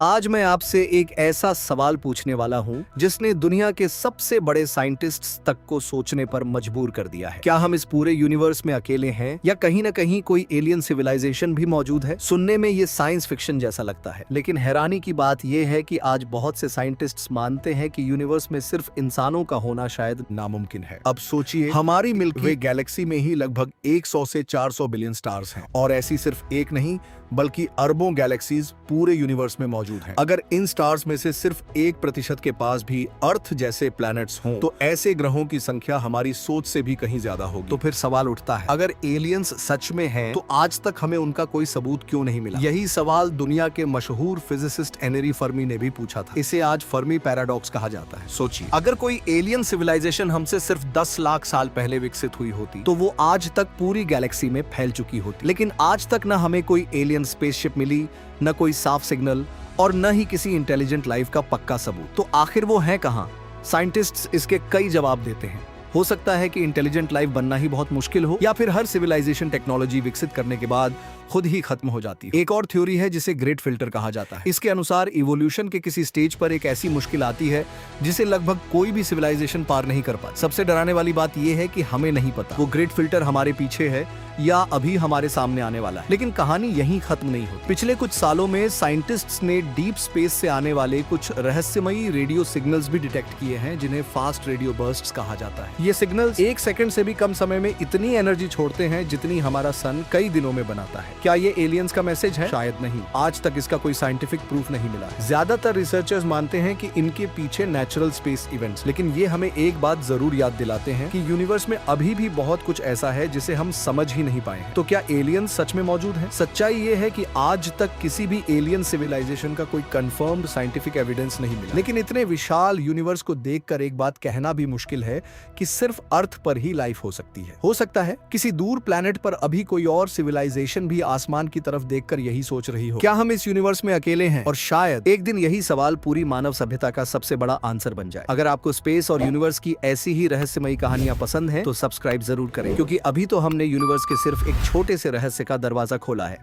आज मैं आपसे एक ऐसा सवाल पूछने वाला हूं जिसने दुनिया के सबसे बड़े साइंटिस्ट्स तक को सोचने पर मजबूर कर दिया है। क्या हम इस पूरे यूनिवर्स में अकेले हैं या कहीं न कहीं कोई एलियन सिविलाइजेशन भी मौजूद है? सुनने में ये साइंस फिक्शन जैसा लगता है, लेकिन हैरानी की बात यह है कि आज बहुत से साइंटिस्ट्स मानते हैं कि यूनिवर्स में सिर्फ इंसानों का होना शायद नामुमकिन है। अब सोचिए, हमारी मिल्की वे गैलेक्सी में ही लगभग 100 से 400 बिलियन स्टार्स हैं और ऐसी सिर्फ एक नहीं बल्कि अरबों गैलेक्सीज पूरे यूनिवर्स में मौजूद हैं। अगर इन स्टार्स में से सिर्फ 1% के पास भी अर्थ जैसे प्लैनेट्स हों तो ऐसे ग्रहों की संख्या हमारी सोच से भी कहीं ज्यादा होगी। तो फिर सवाल उठता है, अगर एलियंस सच में हैं तो आज तक हमें उनका कोई सबूत क्यों नहीं मिला? यही सवाल दुनिया के मशहूर फिजिसिस्ट एनरी फर्मी ने भी पूछा था। इसे आज फर्मी पैराडॉक्स कहा जाता है। सोचिए, अगर कोई एलियन सिविलाइजेशन हमसे सिर्फ 10 लाख साल पहले विकसित हुई होती तो वो आज तक पूरी गैलेक्सी में फैल चुकी होती, लेकिन आज तक न हमें कोई एलियन स्पेसशिप मिली, न कोई साफ सिग्नल और न ही किसी इंटेलिजेंट लाइफ का पक्का सबूत। तो आखिर वो है कहां? साइंटिस्ट्स इसके कई जवाब देते हैं। हो सकता है कि इंटेलिजेंट लाइफ बनना ही बहुत मुश्किल हो, या फिर हर सिविलाइजेशन टेक्नोलॉजी विकसित करने के बाद खुद ही खत्म हो जाती है। एक और थ्योरी है जिसे ग्रेट फिल्टर कहा जाता है। इसके अनुसार इवोल्यूशन के किसी स्टेज पर एक ऐसी मुश्किल आती है जिसे लगभग कोई भी सिविलाइजेशन पार नहीं कर पाती। सबसे डराने वाली बात यह है कि हमें नहीं पता वो ग्रेट फिल्टर हमारे पीछे है या अभी हमारे सामने आने वाला है। लेकिन कहानी यहीं खत्म नहीं होती। पिछले कुछ सालों में साइंटिस्ट्स ने डीप स्पेस से आने वाले कुछ रहस्यमयी रेडियो सिग्नल्स भी डिटेक्ट किए हैं जिन्हें फास्ट रेडियो बर्स्ट्स कहा जाता है। ये सिग्नल्स 1 सेकंड से भी कम समय में इतनी एनर्जी छोड़ते हैं जितनी हमारा सन कई दिनों में बनाता है। क्या ये एलियंस का मैसेज है? शायद नहीं। आज तक इसका कोई साइंटिफिक प्रूफ नहीं मिला है। ज्यादातर रिसर्चर्स मानते हैं कि इनके पीछे नेचुरल स्पेस इवेंट्स, लेकिन ये हमें एक बात जरूर याद दिलाते हैं कि यूनिवर्स में अभी भी बहुत कुछ ऐसा है जिसे हम समझ ही नहीं पाए हैं। तो क्या एलियंस सच में मौजूद हैं? सच्चाई ये है कि आज तक किसी भी एलियन सिविलाइजेशन का कोई कंफर्म्ड साइंटिफिक एविडेंस नहीं मिला। लेकिन इतने विशाल यूनिवर्स को देखकर एक बात कहना भी मुश्किल है कि सिर्फ अर्थ पर ही लाइफ हो सकती है। हो सकता है किसी दूर प्लेनेट पर अभी कोई और सिविलाइजेशन भी आसमान की तरफ देखकर यही सोच रही हो। क्या हम इस यूनिवर्स में अकेले हैं? और शायद एक दिन यही सवाल पूरी मानव सभ्यता का सबसे बड़ा आंसर बन जाए। अगर आपको स्पेस और यूनिवर्स की ऐसी ही रहस्यमयी कहानियां पसंद हैं तो सब्सक्राइब जरूर करें, क्योंकि अभी तो हमने यूनिवर्स के सिर्फ एक छोटे से रहस्य का दरवाजा खोला है।